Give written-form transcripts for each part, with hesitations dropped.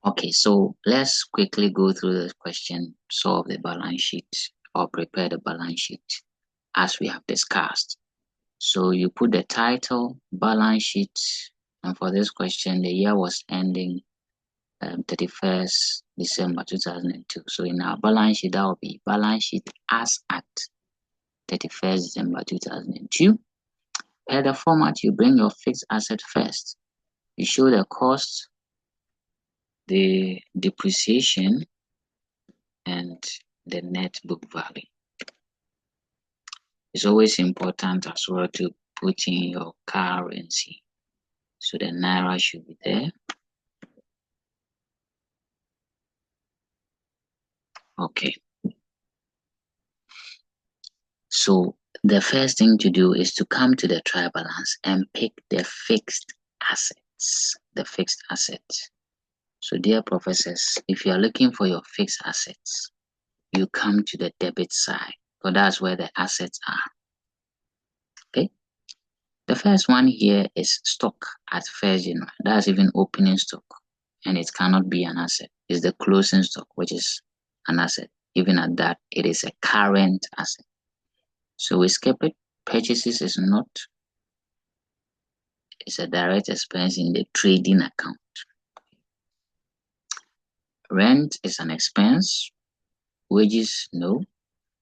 Okay, so let's quickly go through this question, solve the balance sheet or prepare the balance sheet as we have discussed. So you put the title, balance sheet, and for this question, the year was ending 31st December 2002. So in our balance sheet, that will be balance sheet as at 31st December 2002. Per the format, you bring your fixed asset first. You show the cost, the depreciation, and the net book value. It's always important as well to put in your currency. So the Naira should be there. Okay. So the first thing to do is to come to the trial balance and pick the fixed assets. The fixed assets. So dear professors, if you are looking for your fixed assets, you come to the debit side, because that's where the assets are. Okay. The first one here is stock at 1st January. That's even opening stock, and it cannot be an asset. It's the closing stock, which is an asset. Even at that, it is a current asset. So we skip it. Purchases is not. It's a direct expense in the trading account. Rent is an expense. Wages, no.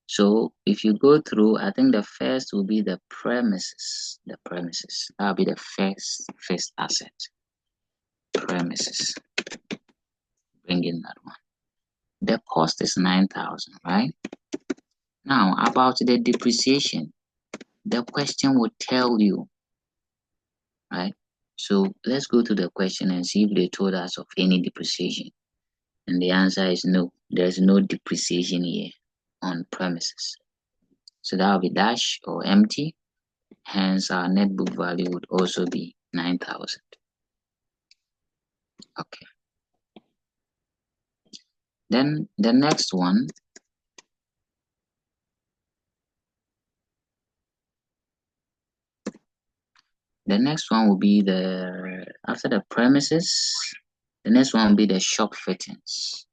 So if you go through, I think the first will be the premises. The premises. That'll be the first asset. Premises. Bring in that one. The cost is 9,000, right? Now about the depreciation, the question will tell you, right? So let's go to the question and see if they told us of any depreciation. And the answer is no, there's no depreciation here on premises. So that will be dash or empty. Hence our net book value would also be 9,000. Okay. Then the next one, will be after the premises, the next one will be the shop fittings.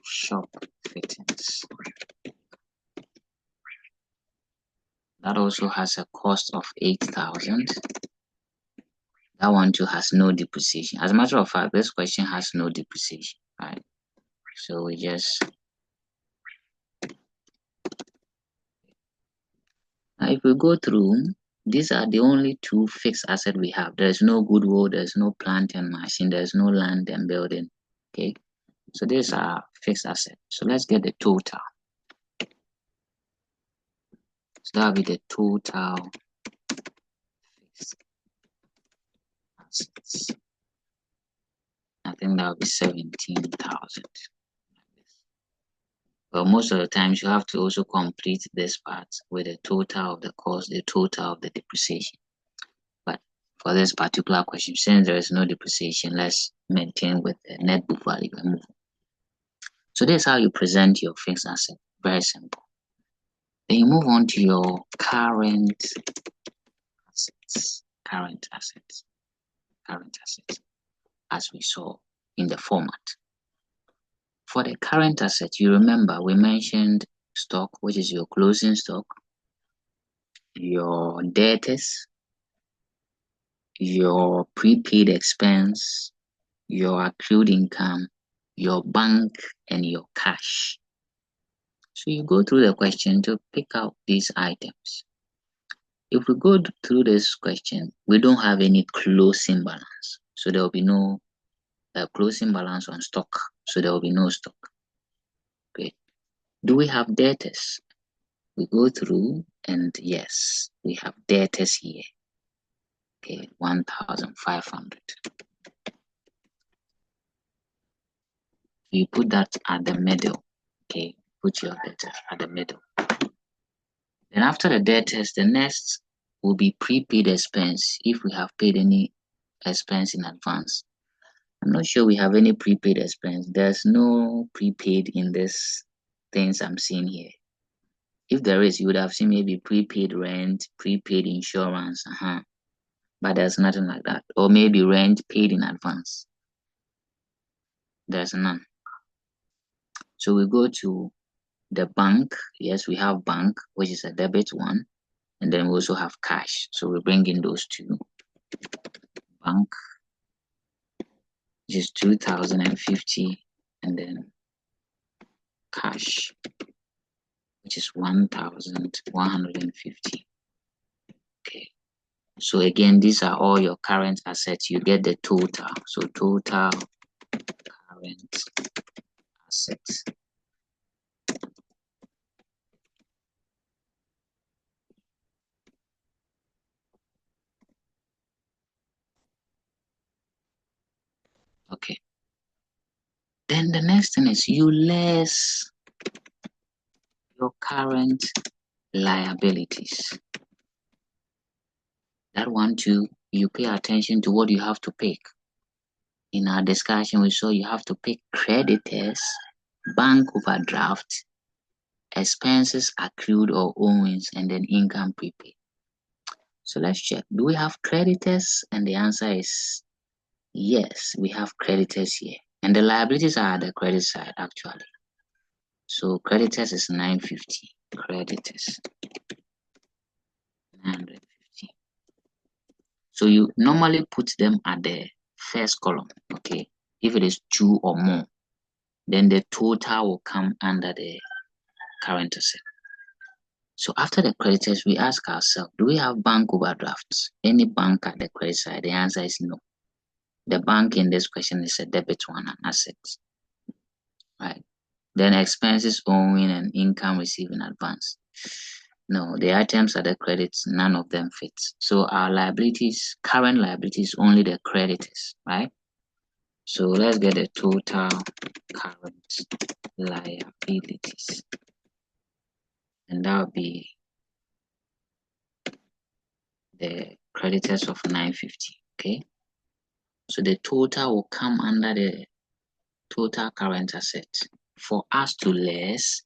Shop fittings. That also has a cost of 8,000. That one too has no depreciation. As a matter of fact, this question has no depreciation, right? So we just, now if we go through, these are the only two fixed assets we have. There's no goodwill, there's no plant and machine, there's no land and building. Okay, so these are fixed assets. So let's get the total. So that'll be the total fixed assets. I think that'll be 17,000. But most of the times you have to also complete this part with the total of the cost, the total of the depreciation. But for this particular question, since there is no depreciation, let's maintain with the net book value and move on. So this is how you present your fixed asset. Very simple. Then you move on to your current assets. Current assets. Current assets, as we saw in the format. For the current asset, you remember we mentioned stock, which is your closing stock, your debtors, your prepaid expense, your accrued income, your bank, and your cash. So you go through the question to pick out these items. If we go through this question, we don't have any closing balance. So there will be no closing balance on stock. So there will be no stock. Great. Do we have debtors? We go through and yes, we have debtors here. Okay, 1,500. You put that at the middle. Okay, put your debtors at the middle. Then after the debtors, the next will be prepaid expense if we have paid any expense in advance. I'm not sure we have any prepaid expense. There's no prepaid in this things I'm seeing here. If there is, you would have seen maybe prepaid rent, prepaid insurance, but there's nothing like that. Or maybe rent paid in advance. There's none. So we go to the bank. Yes, we have bank, which is a debit one, and then we also have cash. So we bring in those two. Bank, which is 2,050, and then cash, which is 1,150. Okay. So again, these are all your current assets. You get the total. So total current assets. Okay. Then the next thing is you less your current liabilities. That one too, you pay attention to what you have to pick. In our discussion, we saw you have to pick creditors, bank overdraft, expenses accrued or owings, and then income prepaid. So let's check. Do we have creditors? And the answer is yes, we have creditors here. And the liabilities are at the credit side actually. So creditors is 950. Creditors 950. So you normally put them at the first column, okay? If it is 2 or more, then the total will come under the current asset. So after the creditors, we ask ourselves, do we have bank overdrafts? Any bank at the credit side? The answer is no. The bank in this question is a debit one, an asset, right? Then expenses owing and income received in advance. No, the items are the credits, none of them fits. So our liabilities, current liabilities, only the creditors, right? So let's get the total current liabilities. And that would be the creditors of 950, okay? So the total will come under the total current assets for us to less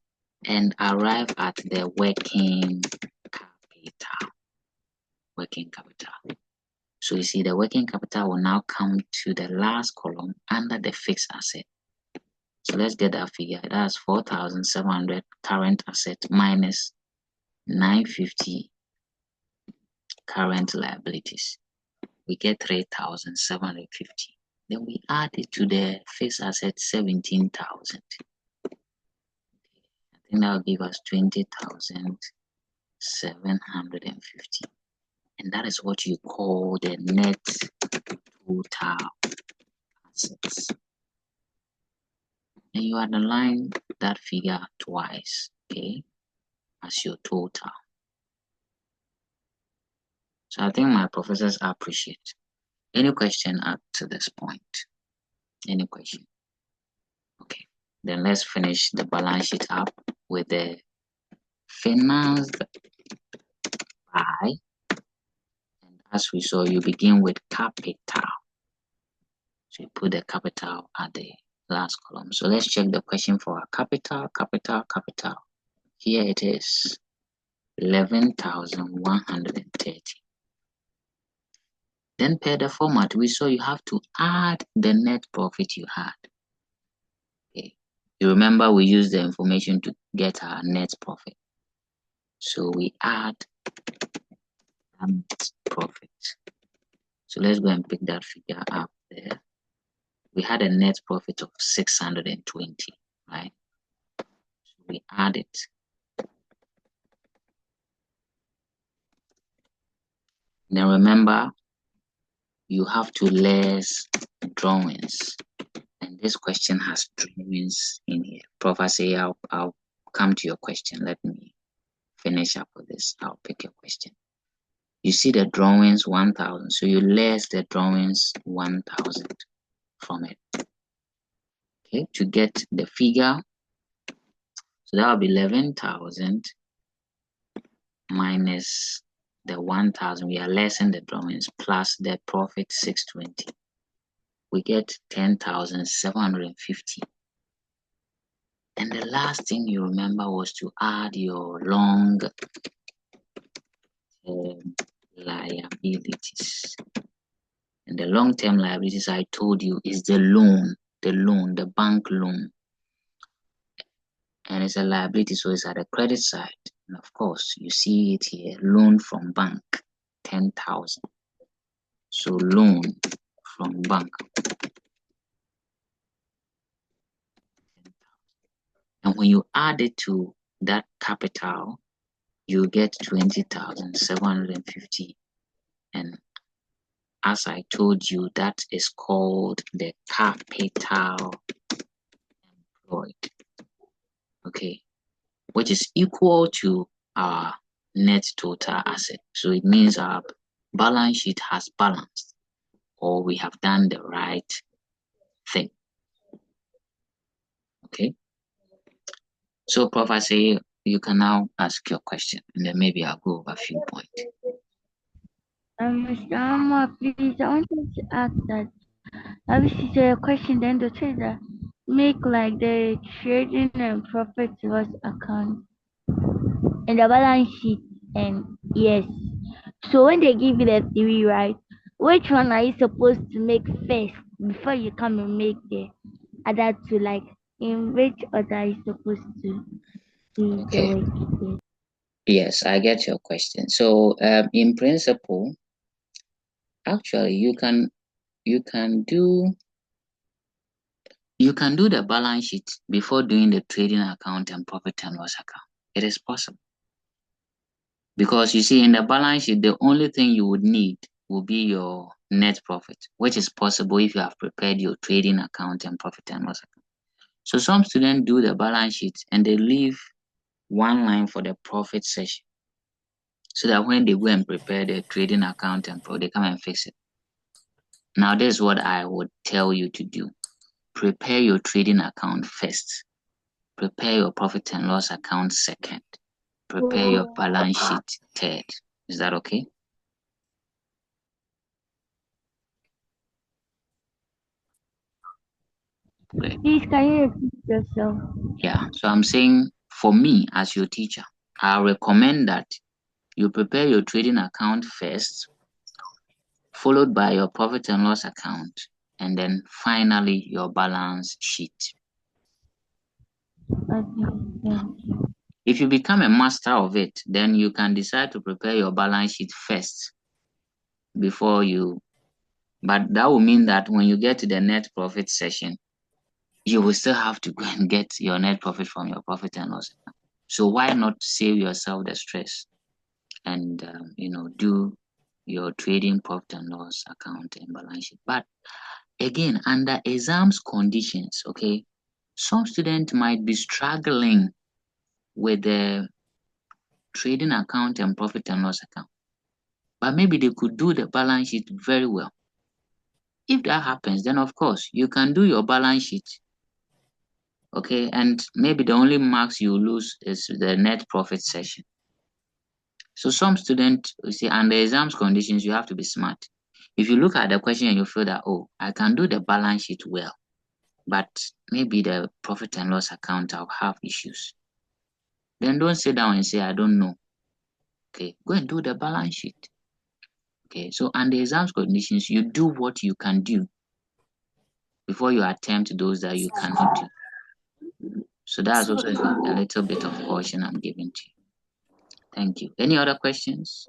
and arrive at the working capital. Working capital. So you see the working capital will now come to the last column under the fixed asset. So let's get that figure. That's 4,700 current asset minus 950 current liabilities. We get 3,750. Then we add it to the fixed asset 17,000. I think that will give us 20,750. And that is what you call the net total assets. And you underline that figure twice, okay, as your total. So I think my professors appreciate. Any question up to this point? Any question? Okay, then let's finish the balance sheet up with the financed by. And as we saw, you begin with capital. So you put the capital at the last column. So let's check the question for our capital. Here it is, 11,130. Then per the format, we saw you have to add the net profit you had. Okay. You remember we used the information to get our net profit. So we add net profit. So let's go and pick that figure up there. We had a net profit of 620, right? So we add it. Then remember, you have to less drawings. And this question has drawings in here. Prophecy, I'll come to your question. Let me finish up with this. I'll pick your question. You see the drawings 1,000. So you less the drawings 1,000 from it. Okay, to get the figure. So that will be 11,000 minus the 1,000. We are lessing the drawings plus the profit 620. We get 10,750. And the last thing you remember was to add your long-term liabilities. And the long-term liabilities I told you is the loan. the loan, the bank loan, and it's a liability, so it's at the credit side. And of course, you see it here, loan from bank, 10,000. So loan from bank. And when you add it to that capital, you get 20,750. And as I told you, that is called the capital employed. Okay, which is equal to our net total asset. So it means our balance sheet has balanced, or we have done the right thing. Okay. So, Professor, you can now ask your question, and then maybe I'll go over a few points. Mr. Amma, please, I wanted to ask that. This is a question then the trader make like the trading and profit loss account and the balance sheet, and yes. So when they give you the three, right, which one are you supposed to make first before you come and make the other two? Like in which order are you supposed to do the Okay. work? Yes, I get your question. So, in principle, actually, you can do the balance sheet before doing the trading account and profit and loss account. It is possible, because you see, in the balance sheet, the only thing you would need will be your net profit, which is possible if you have prepared your trading account and profit and loss account. So some students do the balance sheet and they leave one line for the profit section, so that when they go and prepare the trading account and they come and fix it. Now, this is what I would tell you to do. Prepare your trading account first. Prepare your profit and loss account second. Prepare your balance sheet third. Is that okay? Great. Please, can you repeat yourself? Yeah. So I'm saying, for me as your teacher, I recommend that you prepare your trading account first, followed by your profit and loss account, and then finally your balance sheet. Okay, thank you. If you become a master of it, then you can decide to prepare your balance sheet first before you, but that will mean that when you get to the net profit section, you will still have to go and get your net profit from your profit and loss account. So why not save yourself the stress and do your trading profit and loss account and balance sheet? But again, under exams conditions, okay, some students might be struggling with the trading account and profit and loss account, but maybe they could do the balance sheet very well. If that happens, then of course you can do your balance sheet, okay, and maybe the only marks you lose is the net profit section. So some students, you see, under exams conditions, you have to be smart. If you look at the question and you feel that, oh, I can do the balance sheet well, but maybe the profit and loss account, I'll have issues, then don't sit down and say, I don't know. Okay, go and do the balance sheet. Okay, so under exams conditions, you do what you can do before you attempt those that you cannot do. So that's also a little bit of caution I'm giving to you. Thank you. Any other questions?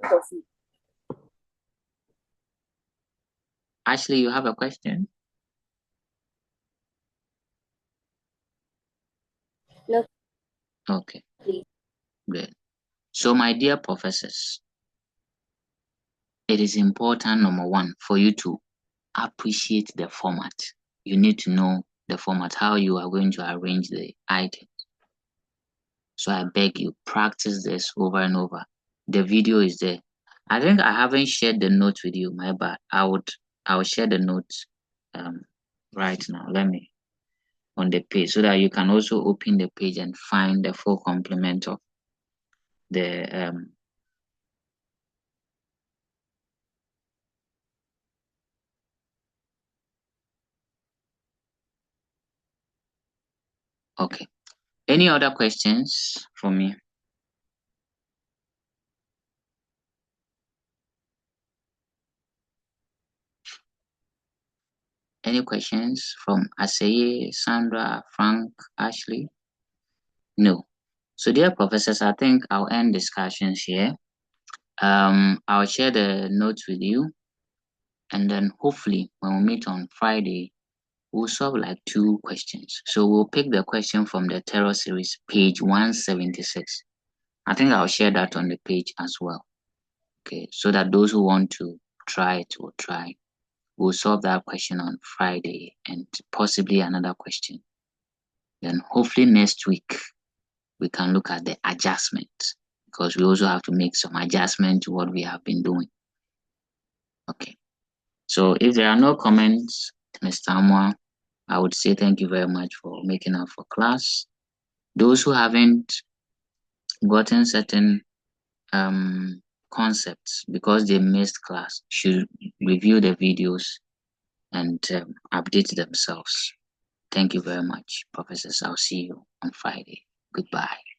Ashley, you have a question? No. Okay, great. So my dear professors, it is important, number one, for you to appreciate the format. You need to know the format, how you are going to arrange the items. So I beg you, practice this over and over. The video is there. I think I haven't shared the notes with you, my bad. I will share the notes right now. Let me on the page, so that you can also open the page and find the full complement of the okay. Any other questions for me? Any questions from Aseye, Sandra, Frank, Ashley? No. So dear professors, I think I'll end discussions here. I'll share the notes with you, and then hopefully when we meet on Friday, we'll solve like 2 questions. So we'll pick the question from the terror series, page 176. I think I'll share that on the page as well. Okay, so that those who want to try it will try. We'll solve that question on Friday and possibly another question. Then hopefully next week we can look at the adjustment, because we also have to make some adjustment to what we have been doing. Okay. So if there are no comments, Mr. Amwa, I would say thank you very much for making up for class. Those who haven't gotten certain concepts because they missed class should review the videos and update themselves. Thank you very much, professors. I'll see you on Friday. Goodbye.